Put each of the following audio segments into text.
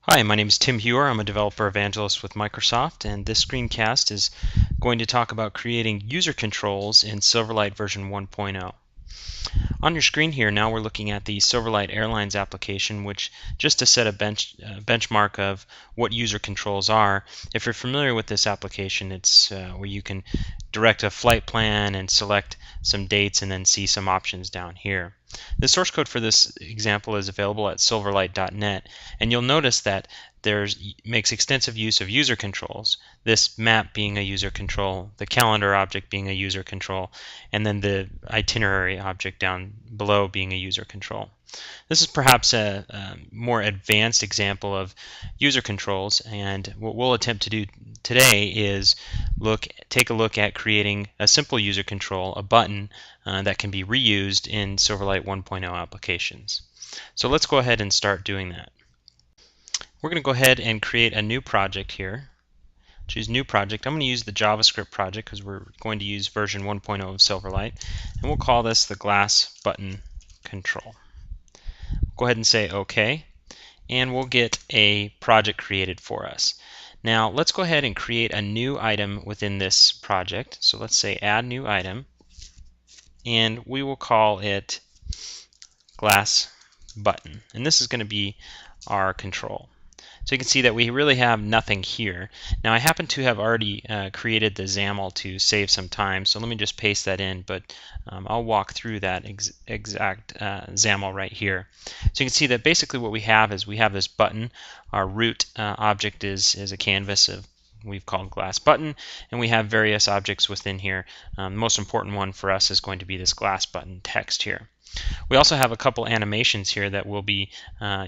Hi, my name is Tim Hewer. I'm a developer evangelist with Microsoft, and this screencast is going to talk about creating user controls in Silverlight version 1.0. On your screen here now we're looking at the Silverlight Airlines application, which just to set a benchmark of what user controls are. If you're familiar with this application, it's where you can direct a flight plan and select some dates and then see some options down here. The source code for this example is available at silverlight.net, and you'll notice that makes extensive use of user controls, this map being a user control, the calendar object being a user control, and then the itinerary object down below being a user control. This is perhaps a more advanced example of user controls, and what we'll attempt to do today is take a look at creating a simple user control, a button that can be reused in Silverlight 1.0 applications. So let's go ahead and start doing that. We're going to go ahead and create a new project here. Choose New Project. I'm going to use the JavaScript project because we're going to use version 1.0 of Silverlight, and we'll call this the Glass Button Control. Go ahead and say OK, and we'll get a project created for us. Now let's go ahead and create a new item within this project. So let's say Add New Item, and we will call it Glass Button, and this is going to be our control. So you can see that we really have nothing here. Now I happen to have already created the XAML to save some time, so let me just paste that in, but I'll walk through that exact XAML right here. So you can see that basically what we have is we have this button. Our root object is a canvas we've called glass button, and we have various objects within here. The most important one for us is going to be this glass button text here. We also have a couple animations here that we'll be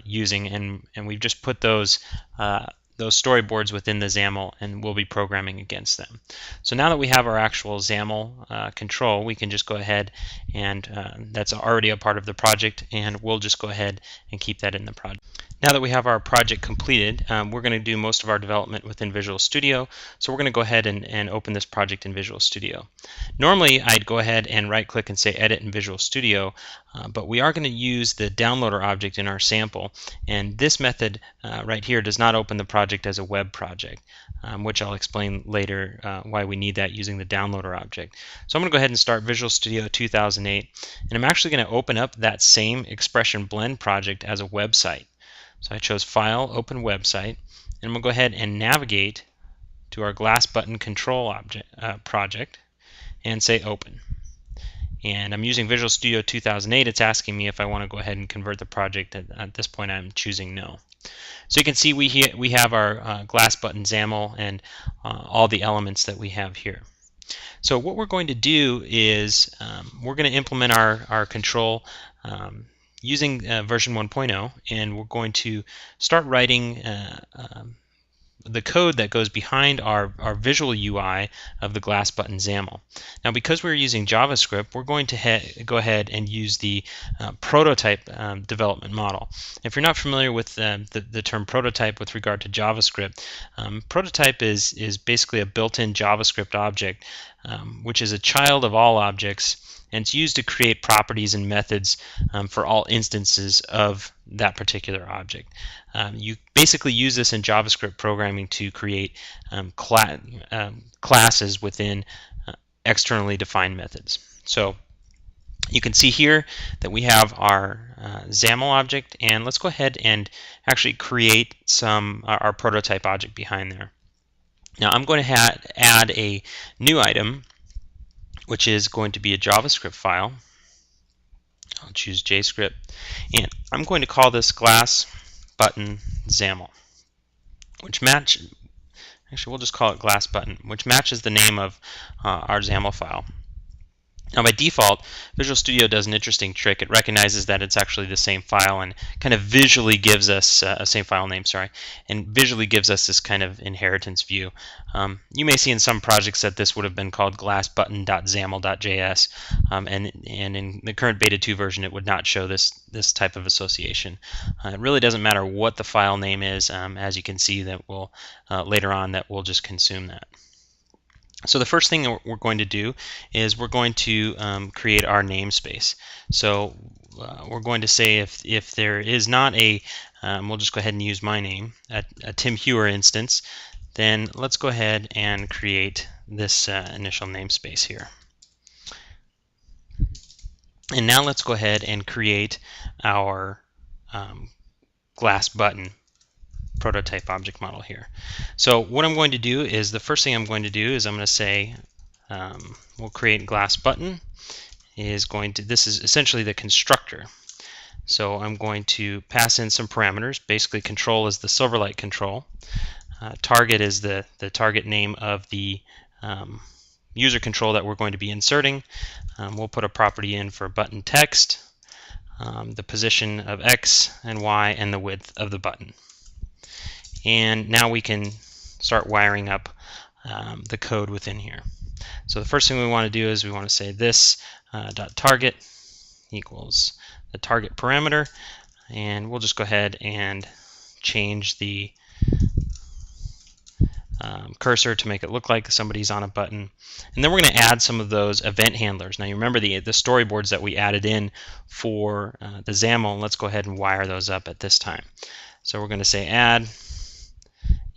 using, and we've just put those storyboards within the XAML, and we'll be programming against them. So now that we have our actual XAML control, we can just go ahead and that's already a part of the project, and we'll just go ahead and keep that in the project. Now that we have our project completed, we're going to do most of our development within Visual Studio, so we're going to go ahead and open this project in Visual Studio. Normally I'd go ahead and right click and say Edit in Visual Studio, but we are going to use the downloader object in our sample, and this method right here does not open the project as a web project, which I'll explain later why we need that using the downloader object. So I'm going to go ahead and start Visual Studio 2008, and I'm actually going to open up that same Expression Blend project as a website. So I chose File, Open Website, and I'm going to go ahead and navigate to our Glass Button Control project and say Open. And I'm using Visual Studio 2008. It's asking me if I want to go ahead and convert the project. At this point I'm choosing No. So you can see we have our Glass Button XAML and all the elements that we have here. So what we're going to do is we're going to implement our control using version 1.0, and we're going to start writing the code that goes behind our visual UI of the Glass Button XAML. Now because we're using JavaScript, we're going to go ahead and use the prototype development model. If you're not familiar with the term prototype with regard to JavaScript, prototype is basically a built-in JavaScript object, which is a child of all objects, and it's used to create properties and methods for all instances of that particular object. You basically use this in JavaScript programming to create classes within externally defined methods. So you can see here that we have our XAML object, and let's go ahead and actually create our prototype object behind there. Now I'm going to add a new item, which is going to be a JavaScript file. I'll choose JScript, and I'm going to call this Glass Button XAML, actually we'll just call it Glass Button, which matches the name of our XAML file. Now by default, Visual Studio does an interesting trick. It recognizes that it's actually the same file and kind of visually gives us same file name, and visually gives us this kind of inheritance view. You may see in some projects that this would have been called glassbutton.xaml.js, and in the current beta 2 version it would not show this type of association. It really doesn't matter what the file name is, as you can see that we'll later on that we'll just consume that. So the first thing that we're going to do is we're going to create our namespace. So we're going to say if there is not a, we'll just go ahead and use my name, a Tim Hewer instance, then let's go ahead and create this initial namespace here. And now let's go ahead and create our glass button prototype object model here. So what I'm going to do is, the first thing I'm going to do is I'm going to say we'll create glass button is going to, this is essentially the constructor. So I'm going to pass in some parameters. Basically, control is the Silverlight control. Target is the target name of the user control that we're going to be inserting. We'll put a property in for button text, the position of X and Y, and the width of the button. And now we can start wiring up the code within here. So the first thing we want to do is we want to say this dot target equals the target parameter, and we'll just go ahead and change the cursor to make it look like somebody's on a button. And then we're going to add some of those event handlers. Now you remember the storyboards that we added in for the XAML, and let's go ahead and wire those up at this time. So we're going to say add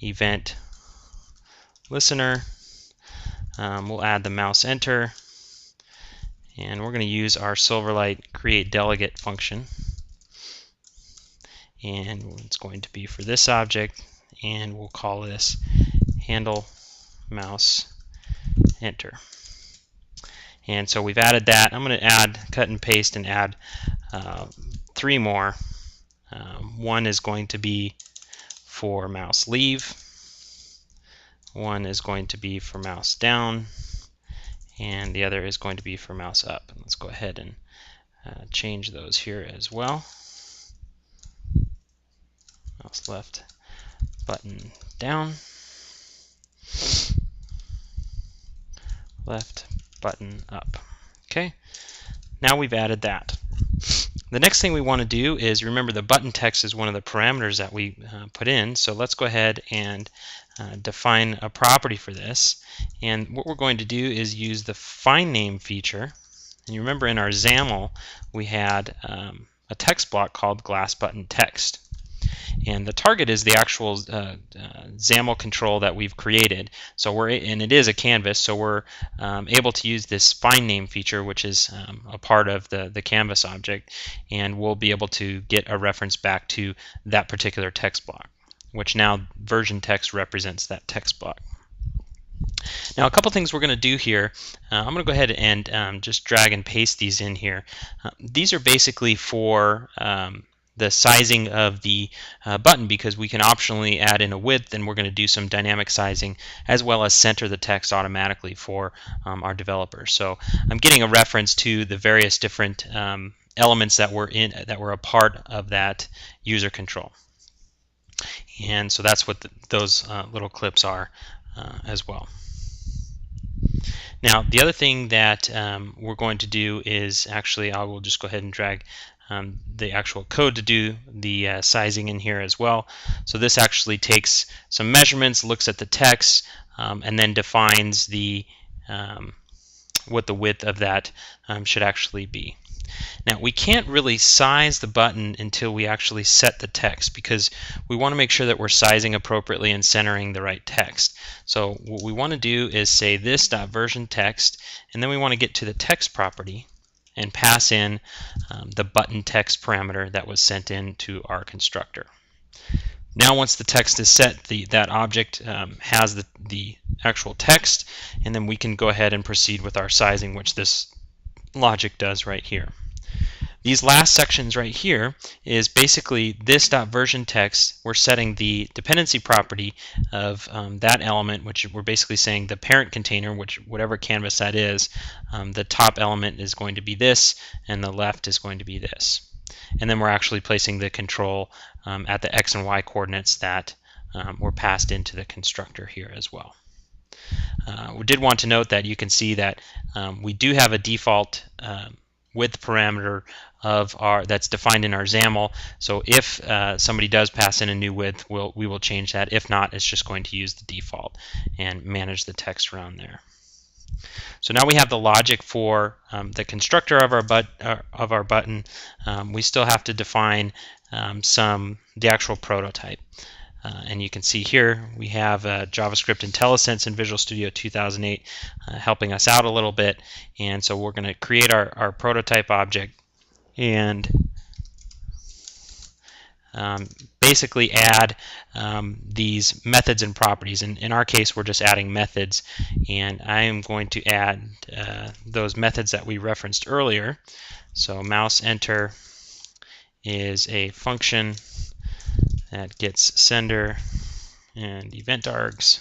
event listener. We'll add the mouse enter, and we're going to use our Silverlight create delegate function, and it's going to be for this object, and we'll call this handle mouse enter. And so we've added that. I'm going to add, cut and paste, and add 3 more. One is going to be for mouse leave, one is going to be for mouse down, and the other is going to be for mouse up. And let's go ahead and change those here as well. Mouse left, button down, left, button up. Okay, now we've added that. The next thing we want to do is, remember, the button text is one of the parameters that we put in, so let's go ahead and define a property for this. And what we're going to do is use the find name feature. And you remember in our XAML we had a text block called glass button text. And the target is the actual XAML control that we've created. So and it is a canvas, so we're able to use this find name feature, which is a part of the canvas object, and we'll be able to get a reference back to that particular text block, which now version text represents that text block. Now a couple things we're going to do here. I'm going to go ahead and just drag and paste these in here. These are basically for the sizing of the button, because we can optionally add in a width, and we're going to do some dynamic sizing as well as center the text automatically for our developers. So I'm getting a reference to the various different elements that were a part of that user control. And so that's what those little clips are as well. Now the other thing that we're going to do is, actually I will just go ahead and drag the actual code to do the sizing in here as well. So this actually takes some measurements, looks at the text, and then defines the what the width of that should actually be. Now we can't really size the button until we actually set the text, because we want to make sure that we're sizing appropriately and centering the right text. So what we want to do is say this.version text, and then we want to get to the text property and pass in the button text parameter that was sent in to our constructor. Now once the text is set, that object has the actual text, and then we can go ahead and proceed with our sizing, which this logic does right here. These last sections right here is basically this.version text. We're setting the dependency property of that element, which we're basically saying the parent container, which whatever canvas that is, the top element is going to be this, and the left is going to be this. And then we're actually placing the control at the X and Y coordinates that were passed into the constructor here as well. We did want to note that you can see that we do have a default width parameter that's defined in our XAML. So if somebody does pass in a new width, we will change that. If not, it's just going to use the default and manage the text around there. So now we have the logic for the constructor of our button. We still have to define the actual prototype. And you can see here we have JavaScript IntelliSense in Visual Studio 2008 helping us out a little bit. And so we're going to create our prototype object and basically add these methods and properties. In our case, we're just adding methods, and I am going to add those methods that we referenced earlier. So mouse enter is a function that gets sender and event args,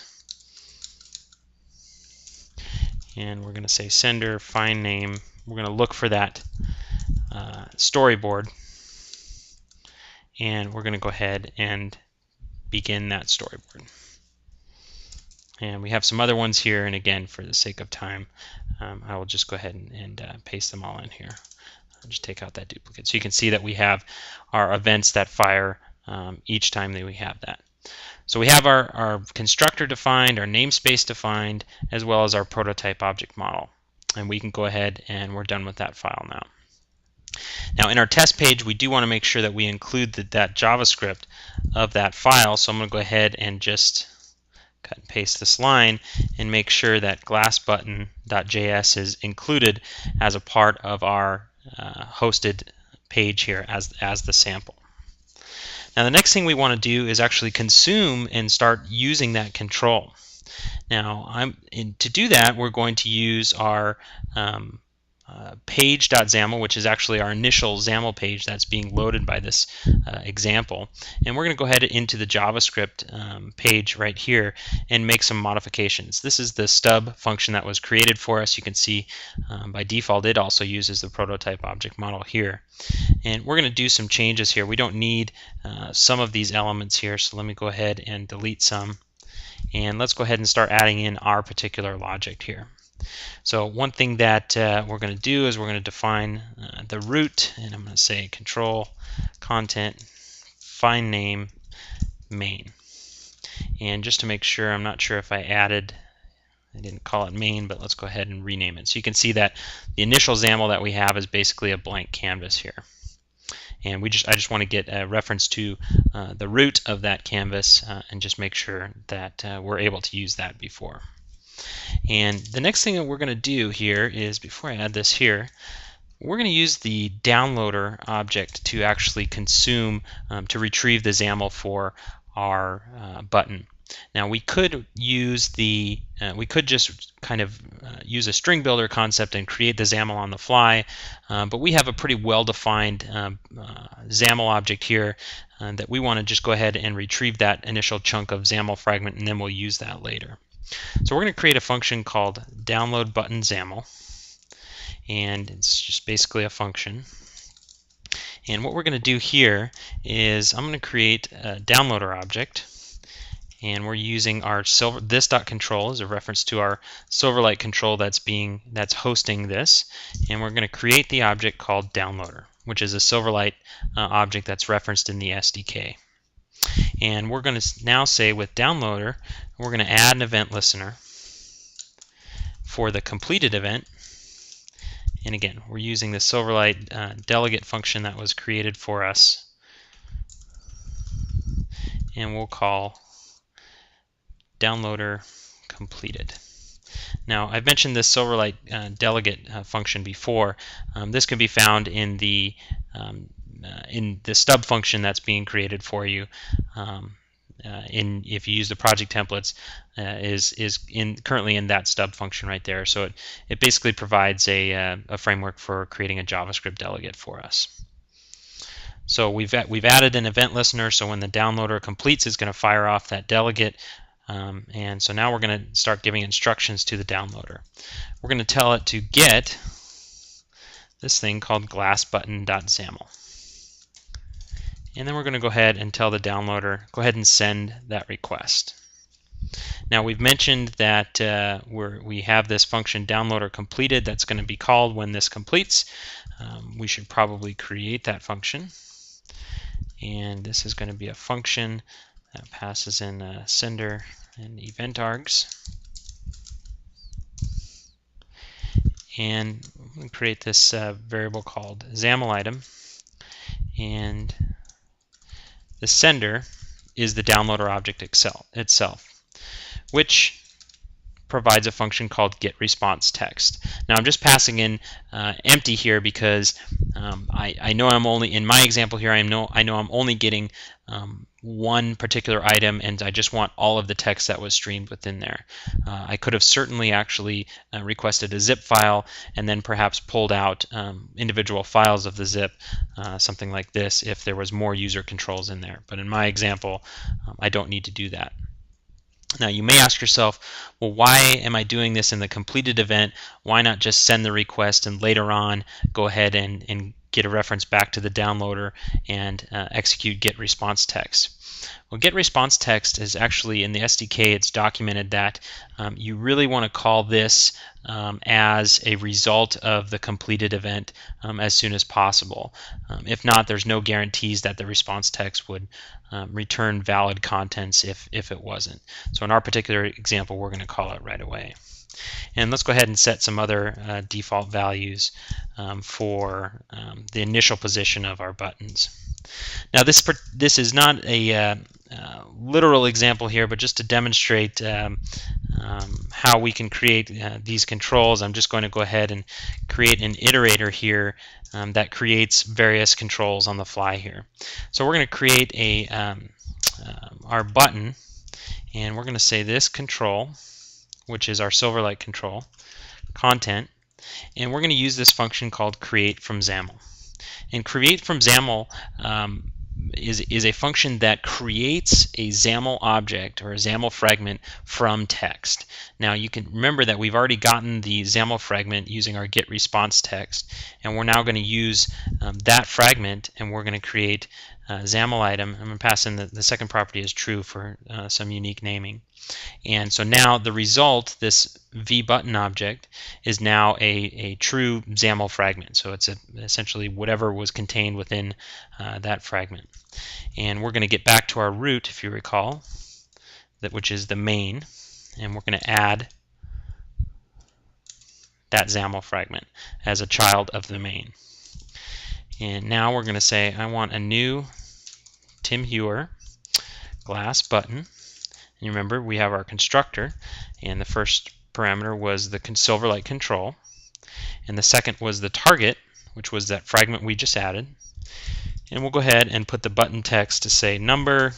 and we're going to say sender find name. We're going to look for that storyboard, and we're going to go ahead and begin that storyboard. And we have some other ones here, and again, for the sake of time, I will just go ahead and paste them all in here. I'll just take out that duplicate. So you can see that we have our events that fire each time that we have that. So we have our constructor defined, our namespace defined, as well as our prototype object model. And we can go ahead and we're done with that file now. Now in our test page, we do want to make sure that we include that JavaScript of that file. So I'm going to go ahead and just cut and paste this line and make sure that glassbutton.js is included as a part of our hosted page here as the sample. Now the next thing we want to do is actually consume and start using that control. Now to do that, we're going to use our page.xaml, which is actually our initial XAML page that's being loaded by this example. And we're going to go ahead into the JavaScript page right here and make some modifications. This is the stub function that was created for us. You can see by default it also uses the prototype object model here. And we're going to do some changes here. We don't need some of these elements here, so let me go ahead and delete some. And let's go ahead and start adding in our particular logic here. So one thing that we're going to do is we're going to define the root, and I'm going to say control content find name main. And just to make sure, I'm not sure if I didn't call it main, but let's go ahead and rename it. So you can see that the initial XAML that we have is basically a blank canvas here. And I just want to get a reference to the root of that canvas and just make sure that we're able to use that before. And the next thing that we're going to do here is, before I add this here, we're going to use the downloader object to actually consume, to retrieve the XAML for our button. Now we could use we could just kind of use a string builder concept and create the XAML on the fly, but we have a pretty well-defined XAML object here that we want to just go ahead and retrieve that initial chunk of XAML fragment, and then we'll use that later. So we're going to create a function called download button XAML, and it's just basically a function. And what we're going to do here is I'm going to create a downloader object, and we're using our this.control as a reference to our Silverlight control that's hosting this, and we're going to create the object called downloader, which is a Silverlight object that's referenced in the SDK. And we're going to now say with downloader, we're going to add an event listener for the completed event. And again, we're using the Silverlight delegate function that was created for us. And we'll call downloader completed. Now, I've mentioned this Silverlight delegate function before. This can be found in the stub function that's being created for you. If you use the project templates, is currently in that stub function right there. So it basically provides a framework for creating a JavaScript delegate for us. So we've added an event listener, so when the downloader completes, it's going to fire off that delegate. And so now we're going to start giving instructions to the downloader. We're going to tell it to get this thing called glassbutton.xaml. And then we're going to go ahead and tell the downloader, go ahead and send that request. Now we've mentioned that we have this function downloader completed that's going to be called when this completes. We should probably create that function. And this is going to be a function that passes in sender and event args. and I'm going to create this variable called XAML item, and the sender is the downloader object itself, which provides a function called getResponseText. Now I'm just passing in empty here because I know I'm only, in my example here, I know I'm only getting one particular item, and I just want all of the text that was streamed within there. I could have certainly actually requested a zip file and then perhaps pulled out individual files of the zip, something like this, if there was more user controls in there. But in my example, I don't need to do that. Now you may ask yourself, well, why am I doing this in the completed event? Why not just send the request and later on go ahead and get a reference back to the downloader and execute getResponseText? Well, getResponseText is actually, in the SDK, it's documented that you really want to call this as a result of the completed event as soon as possible. If not, there's no guarantees that the response text would return valid contents if it wasn't. So in our particular example, we're going to call it right away. And let's go ahead and set some other default values for the initial position of our buttons. Now this is not a literal example here, but just to demonstrate how we can create these controls, I'm just going to go ahead and create an iterator here that creates various controls on the fly here. So we're going to create our button, and we're going to say this control, which is our Silverlight control, content, and we're going to use this function called create from XAML. And create from XAML is a function that creates a XAML object or a XAML fragment from text. Now you can remember that we've already gotten the XAML fragment using our getResponseText, and we're now going to use that fragment, and we're going to create a XAML item. I'm going to pass in the second property as true for some unique naming. And so now the result, this vButton object, is now a true XAML fragment. So it's essentially whatever was contained within that fragment. And we're going to get back to our root, if you recall, which is the main, and we're going to add that XAML fragment as a child of the main. And now we're going to say I want a new Tim Hewer glass button. And remember, we have our constructor, and the first parameter was the Silverlight control, and the second was the target, which was that fragment we just added. And we'll go ahead and put the button text to say number,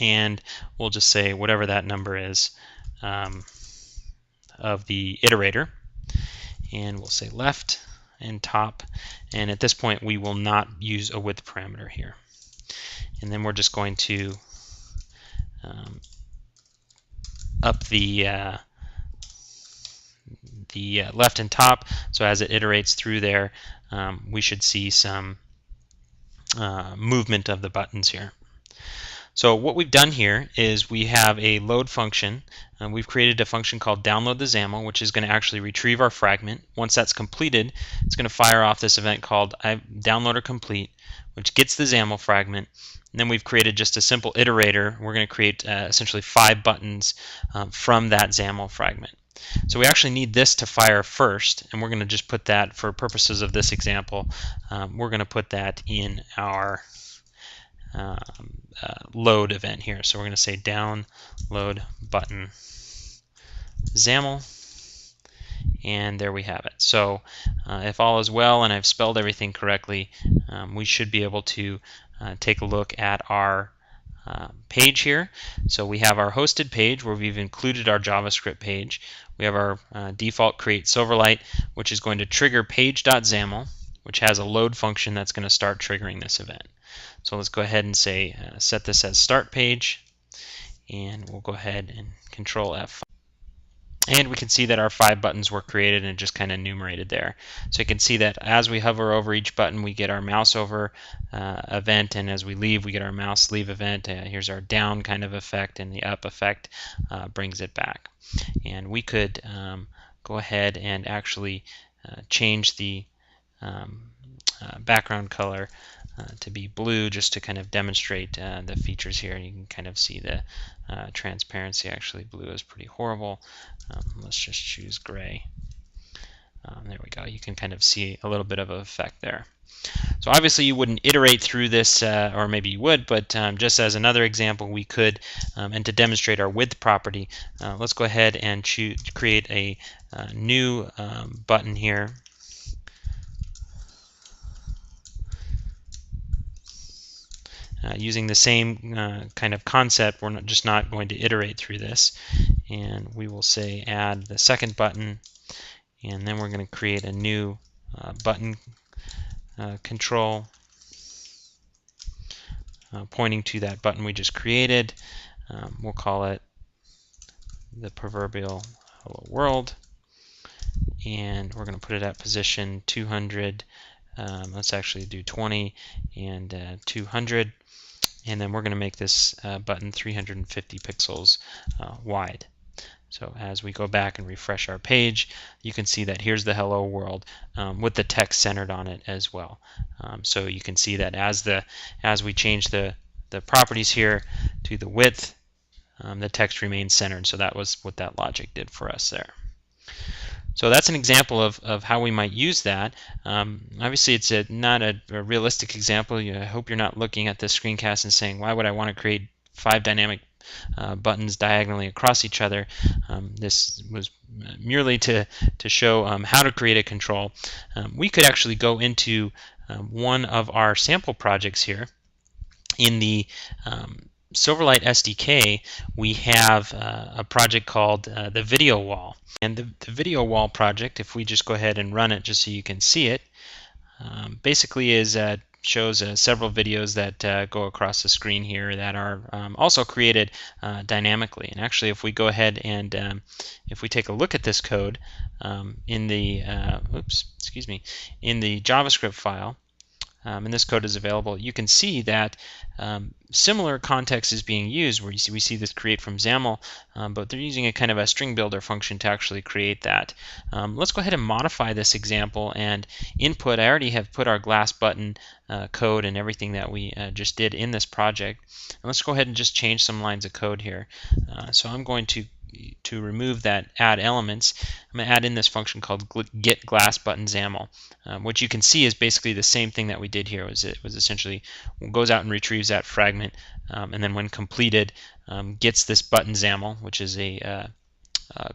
and we'll just say whatever that number is of the iterator, and we'll say left and top, and at this point we will not use a width parameter here. And then we're just going to up the left and top, so as it iterates through there, we should see some movement of the buttons here. So what we've done here is we have a load function, and we've created a function called download the XAML, which is going to actually retrieve our fragment. Once that's completed, it's going to fire off this event called downloader complete, which gets the XAML fragment. And then we've created just a simple iterator. We're going to create essentially 5 buttons from that XAML fragment. So we actually need this to fire first, and we're going to just put that, for purposes of this example, we're going to put that in our load event here. So we're going to say download button XAML, and there we have it. So if all is well and I've spelled everything correctly, we should be able to take a look at our page here. So we have our hosted page where we've included our JavaScript page. We have our default create Silverlight, which is going to trigger page.xaml, which has a load function that's going to start triggering this event. So let's go ahead and say set this as start page, and we'll go ahead and control F5. And we can see that our 5 buttons were created and just kind of enumerated there. So you can see that as we hover over each button, we get our mouse over event, and as we leave, we get our mouse leave event. Here's our down kind of effect, and the up effect brings it back. And we could go ahead and actually change the background color to be blue, just to kind of demonstrate the features here. You can kind of see the transparency. Actually, blue is pretty horrible. Let's just choose gray. You can kind of see a little bit of an effect there. So obviously you wouldn't iterate through this, or maybe you would, but just as another example, we could, and to demonstrate our width property, let's go ahead and create a new button here. Using the same kind of concept, we're just not going to iterate through this. And we will say add the second button, and then we're going to create a new button control pointing to that button we just created. We'll call it the proverbial hello world, and we're going to put it at position 200. Let's actually do 20 and 200, and then we're going to make this button 350 pixels wide. So as we go back and refresh our page, you can see that here's the hello world with the text centered on it as well. So you can see that as we change the properties here to the width, the text remains centered. So that was what that logic did for us there. So that's an example of how we might use that. Obviously, it's not a realistic example. I hope you're not looking at this screencast and saying, why would I want to create 5 dynamic buttons diagonally across each other? This was merely to show how to create a control. We could actually go into one of our sample projects here. In the Silverlight SDK, we have a project called the video wall. And the video wall project, if we just go ahead and run it just so you can see it, basically shows several videos that go across the screen here that are also created dynamically. And actually, if we go ahead and if we take a look at this code in the in the JavaScript file, and this code is available, you can see that similar context is being used where we see this create from XAML, but they're using a kind of a string builder function to actually create that. Let's go ahead and modify this example and input. I already have put our glass button code and everything that we just did in this project. And let's go ahead and just change some lines of code here. So I'm going to remove that add elements. I'm going to add in this function called get glass button XAML. What you can see is basically the same thing that we did here. It was essentially goes out and retrieves that fragment, and then when completed, gets this button XAML, which is a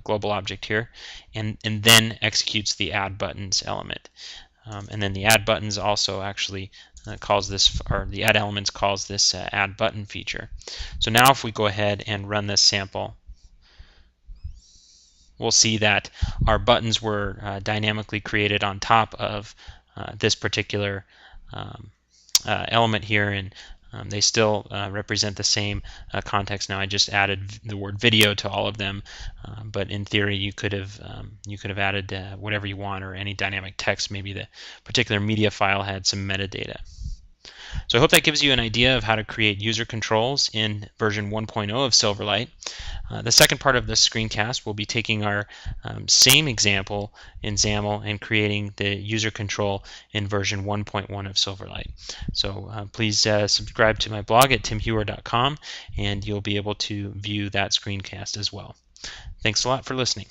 global object here, and then executes the add buttons element. And then the add buttons also actually calls this, or the add elements calls this add button feature. So now if we go ahead and run this sample, we'll see that our buttons were dynamically created on top of this particular element here, and they still represent the same context. Now I just added the word video to all of them, but in theory you could have added whatever you want, or any dynamic text. Maybe the particular media file had some metadata. So I hope that gives you an idea of how to create user controls in version 1.0 of Silverlight. The second part of this screencast will be taking our same example in XAML and creating the user control in version 1.1 of Silverlight. So please subscribe to my blog at timhuer.com, and you'll be able to view that screencast as well. Thanks a lot for listening.